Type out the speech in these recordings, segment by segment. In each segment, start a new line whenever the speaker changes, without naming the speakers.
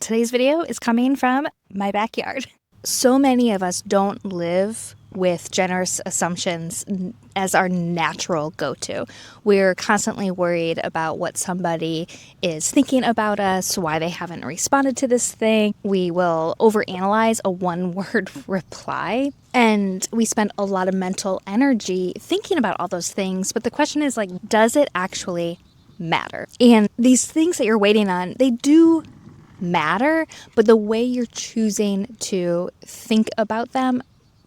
Today's video is coming from my backyard. So many of us don't live with generous assumptions as our natural go-to. We're constantly worried about what somebody is thinking about us, why they haven't responded to this thing. We will overanalyze a one-word reply, and we spend a lot of mental energy thinking about all those things. But the question is, does it actually matter? And these things that you're waiting on, they do matter, but the way you're choosing to think about them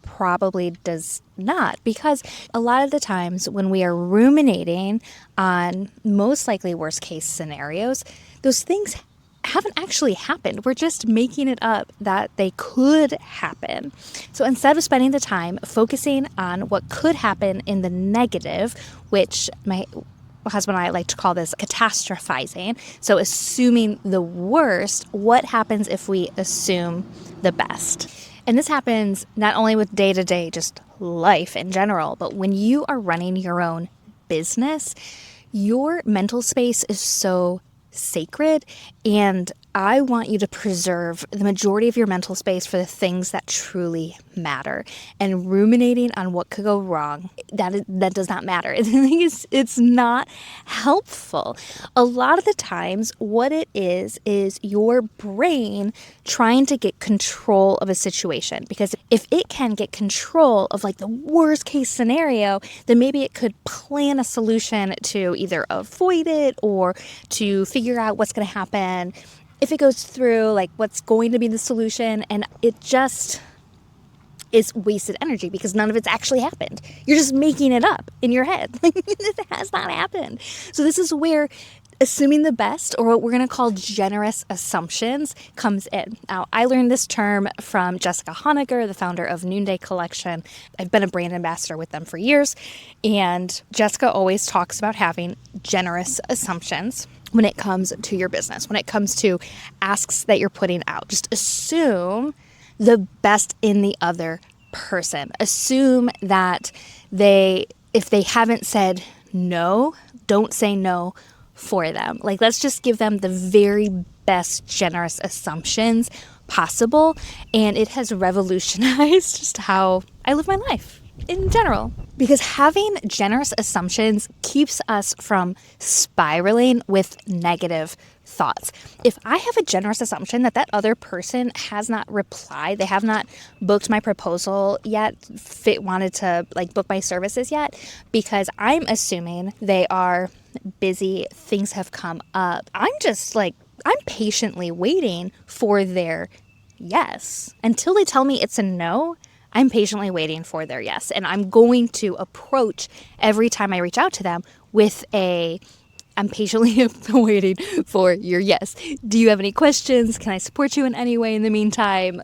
probably does not, because a lot of the times when we are ruminating on most likely worst case scenarios, those things haven't actually happened. We're just making it up that they could happen. So instead of spending the time focusing on what could happen in the negative, which my husband and I like to call this catastrophizing. So assuming the worst, what happens if we assume the best? And this happens not only with day-to-day just life in general, but when you are running your own business, your mental space is so sacred, and I want you to preserve the majority of your mental space for the things that truly matter. And ruminating on what could go wrong, that does not matter. It's not helpful. A lot of the times, what it is your brain trying to get control of a situation. Because if it can get control of the worst case scenario, then maybe it could plan a solution to either avoid it or to figure out what's going to happen if it goes through, what's going to be the solution. And it just is wasted energy because none of it's actually happened. You're just making it up in your head. It has not happened. So this is where assuming the best, or what we're going to call generous assumptions, comes in. Now, I learned this term from Jessica Honegger, the founder of Noonday Collection. I've been a brand ambassador with them for years, and Jessica always talks about having generous assumptions when it comes to your business, when it comes to asks that you're putting out. Just assume the best in the other person. Assume that if they haven't said no, don't say no for them. Let's just give them the very best generous assumptions possible. And it has revolutionized just how I live my life in general. Because having generous assumptions keeps us from spiraling with negative thoughts. If I have a generous assumption that other person has not replied, they have not booked my proposal yet, wanted to book my services yet, because I'm assuming they are busy, things have come up, I'm patiently waiting for their yes. Until they tell me it's a no, I'm patiently waiting for their yes. And I'm going to approach every time I reach out to them with I'm patiently waiting for your yes. Do you have any questions? Can I support you in any way in the meantime?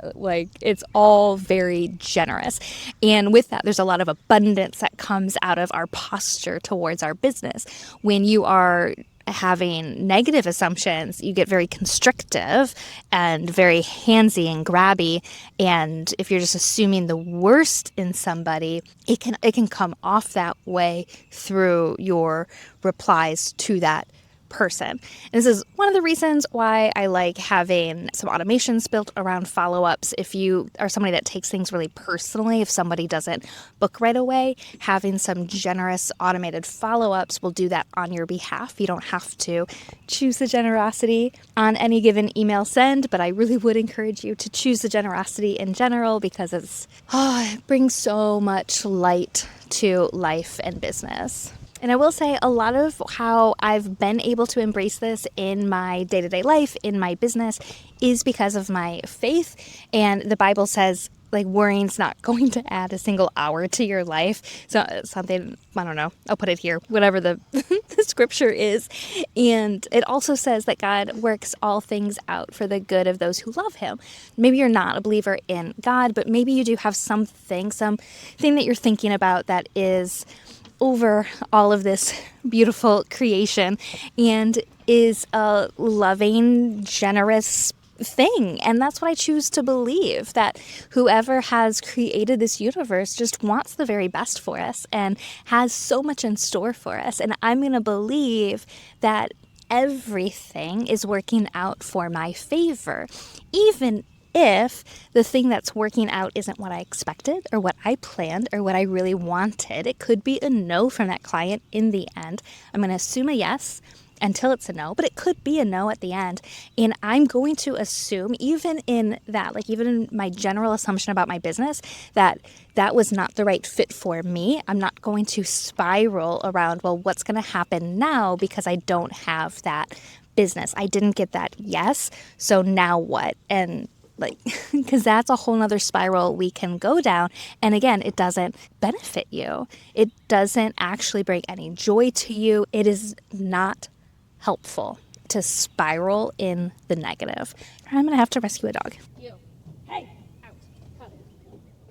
It's all very generous. And with that, there's a lot of abundance that comes out of our posture towards our business. When you are having negative assumptions, you get very constrictive and very handsy and grabby. And if you're just assuming the worst in somebody, it can come off that way through your replies to that person. And this is one of the reasons why I like having some automations built around follow-ups. If you are somebody that takes things really personally, if somebody doesn't book right away, having some generous automated follow-ups will do that on your behalf. You don't have to choose the generosity on any given email send, but I really would encourage you to choose the generosity in general, because it brings so much light to life and business. And I will say a lot of how I've been able to embrace this in my day-to-day life, in my business, is because of my faith. And the Bible says, worrying's not going to add a single hour to your life. So something, I don't know, I'll put it here, whatever the scripture is. And it also says that God works all things out for the good of those who love him. Maybe you're not a believer in God, but maybe you do have something that you're thinking about that is over all of this beautiful creation and is a loving, generous thing. And that's what I choose to believe, that whoever has created this universe just wants the very best for us and has so much in store for us. And I'm going to believe that everything is working out for my favor, even if the thing that's working out isn't what I expected or what I planned or what I really wanted. It could be a no from that client in the end. I'm going to assume a yes until it's a no, but it could be a no at the end. And I'm going to assume, even in that, like even in my general assumption about my business, that that was not the right fit for me. I'm not going to spiral around, well, what's going to happen now because I don't have that business. I didn't get that yes, so now what? And like, because that's a whole nother spiral we can go down. And again, it doesn't benefit you. It doesn't actually bring any joy to you. It is not helpful to spiral in the negative. I'm going to have to rescue a dog. You. Hey, out. Come.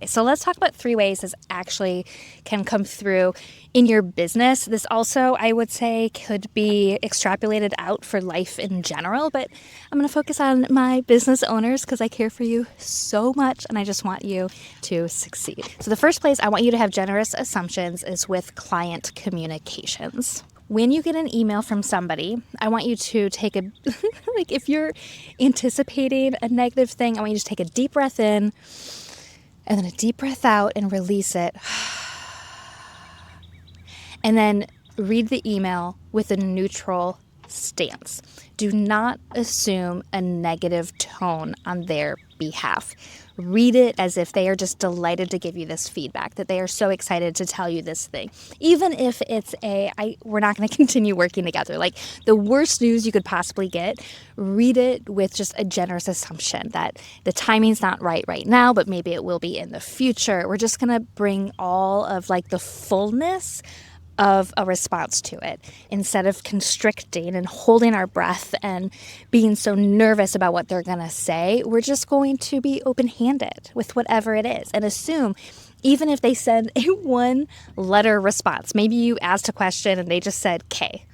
So let's talk about 3 ways this actually can come through in your business. This also, I would say, could be extrapolated out for life in general, but I'm going to focus on my business owners because I care for you so much and I just want you to succeed. So the first place I want you to have generous assumptions is with client communications. When you get an email from somebody, I want you to take a, like if you're anticipating a negative thing, I want you to take a deep breath in and then a deep breath out and release it. And then read the email with a neutral stance. Do not assume a negative tone on their behalf. Read it as if they are just delighted to give you this feedback, that they are so excited to tell you this thing. Even if it's we're not going to continue working together. Like the worst news you could possibly get, read it with just a generous assumption that the timing's not right now, but maybe it will be in the future. We're just going to bring all of like the fullness of a response to it instead of constricting and holding our breath and being so nervous about what they're going to say. We're just going to be open-handed with whatever it is and assume, even if they send a 1-letter response, maybe you asked a question and they just said K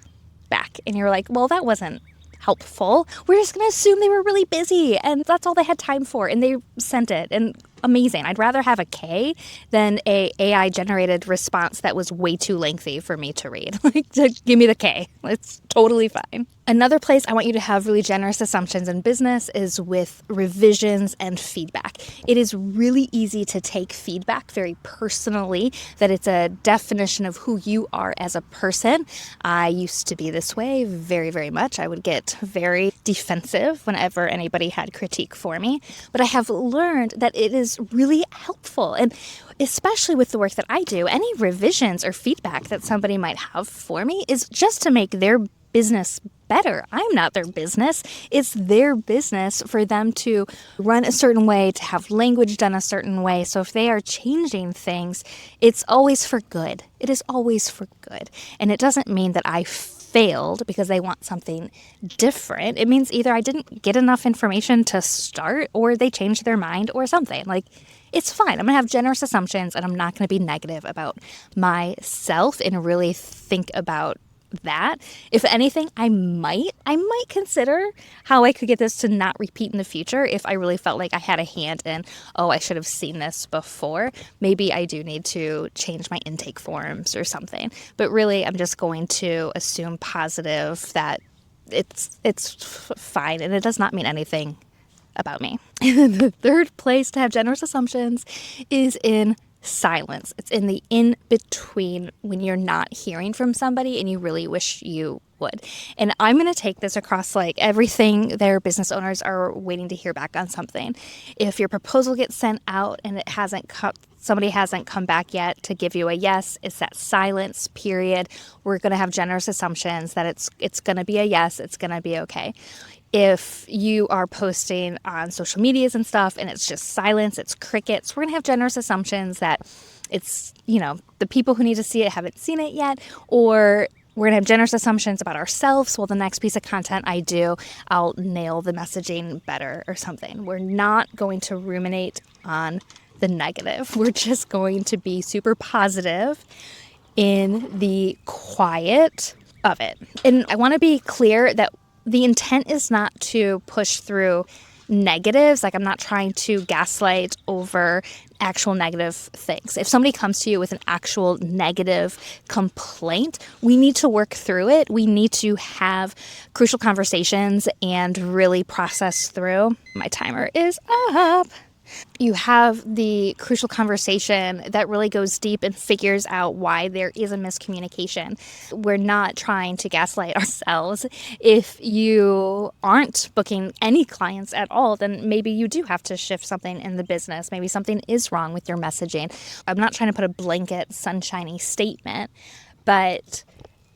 back and you're like, well, that wasn't helpful. We're just going to assume they were really busy and that's all they had time for and they sent it. And amazing. I'd rather have a K than a AI generated response that was way too lengthy for me to read. Like, just give me the K. It's totally fine. Another place I want you to have really generous assumptions in business is with revisions and feedback. It is really easy to take feedback very personally, that it's a definition of who you are as a person. I used to be this way very, very much. I would get very defensive whenever anybody had critique for me. But I have learned that it is really helpful. And especially with the work that I do, any revisions or feedback that somebody might have for me is just to make their business better. I'm not their business. It's their business for them to run a certain way, to have language done a certain way. So if they are changing things, it's always for good. It is always for good. And it doesn't mean that I failed because they want something different. It means either I didn't get enough information to start or they changed their mind or something. Like, it's fine. I'm going to have generous assumptions and I'm not going to be negative about myself and really think about that. If anything, I might consider how I could get this to not repeat in the future if I really felt like I had a hand in, oh, I should have seen this before. Maybe I do need to change my intake forms or something. But really, I'm just going to assume positive that it's fine and it does not mean anything about me. And the third place to have generous assumptions is in silence. It's in the in-between when you're not hearing from somebody and you really wish you would. And I'm going to take this across like everything their business owners are waiting to hear back on something. If your proposal gets sent out and somebody hasn't come back yet to give you a yes, it's that silence period. We're going to have generous assumptions that it's going to be a yes, it's going to be okay. If you are posting on social medias and stuff and it's just silence, it's crickets, we're going to have generous assumptions that it's, the people who need to see it haven't seen it yet, or we're going to have generous assumptions about ourselves. Well, the next piece of content I do, I'll nail the messaging better or something. We're not going to ruminate on the negative. We're just going to be super positive in the quiet of it. And I want to be clear that the intent is not to push through negatives. Like, I'm not trying to gaslight over actual negative things. If somebody comes to you with an actual negative complaint, we need to work through it. We need to have crucial conversations and really process through. My timer is up. You have the crucial conversation that really goes deep and figures out why there is a miscommunication. We're not trying to gaslight ourselves. If you aren't booking any clients at all, then maybe you do have to shift something in the business. Maybe something is wrong with your messaging. I'm not trying to put a blanket sunshiny statement, but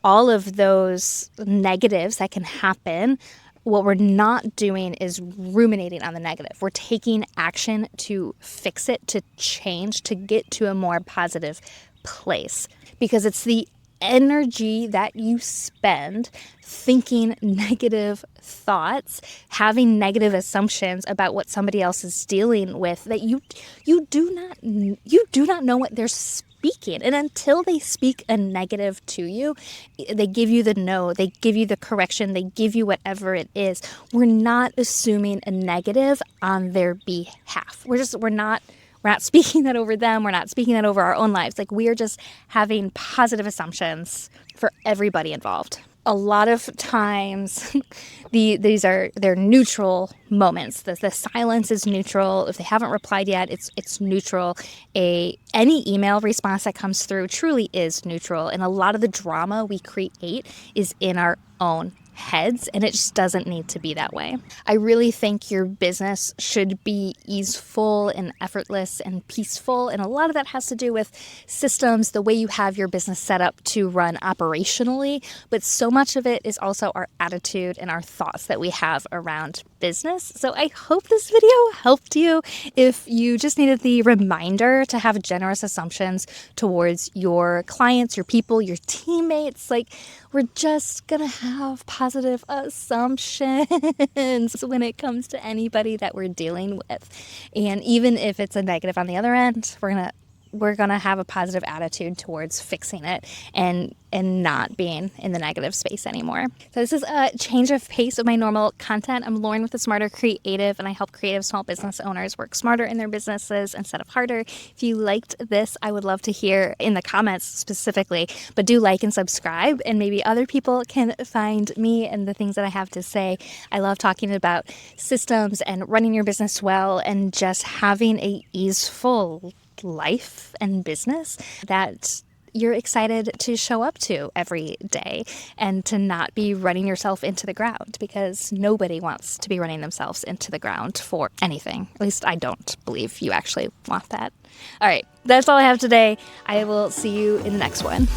all of those negatives that can happen, what we're not doing is ruminating on the negative. We're taking action to fix it, to change, to get to a more positive place. Because it's the energy that you spend thinking negative thoughts, having negative assumptions about what somebody else is dealing with, that you do not know what they're speaking. And until they speak a negative to you, they give you the no, they give you the correction, they give you whatever it is. We're not assuming a negative on their behalf. We're not speaking that over them. We're not speaking that over our own lives. Like, we are just having positive assumptions for everybody involved. A lot of times, they're neutral moments. The silence is neutral. If they haven't replied yet, it's neutral. Any email response that comes through truly is neutral. And a lot of the drama we create is in our own heads, and it just doesn't need to be that way. I really think your business should be easeful and effortless and peaceful, and a lot of that has to do with systems, the way you have your business set up to run operationally, but so much of it is also our attitude and our thoughts that we have around business. So I hope this video helped you. If you just needed the reminder to have generous assumptions towards your clients, your people, your teammates, like, we're just gonna have positive assumptions when it comes to anybody that we're dealing with. And even if it's a negative on the other end, we're gonna have a positive attitude towards fixing it and not being in the negative space anymore. So this is a change of pace of my normal content. I'm Lauren with The Smarter Creative, and I help creative small business owners work smarter in their businesses instead of harder. If you liked this, I would love to hear in the comments specifically, but do like and subscribe, and maybe other people can find me and the things that I have to say. I love talking about systems and running your business well and just having a easeful life and business that you're excited to show up to every day, and to not be running yourself into the ground, because nobody wants to be running themselves into the ground for anything. At least I don't believe you actually want that. All right, that's all I have today. I will see you in the next one.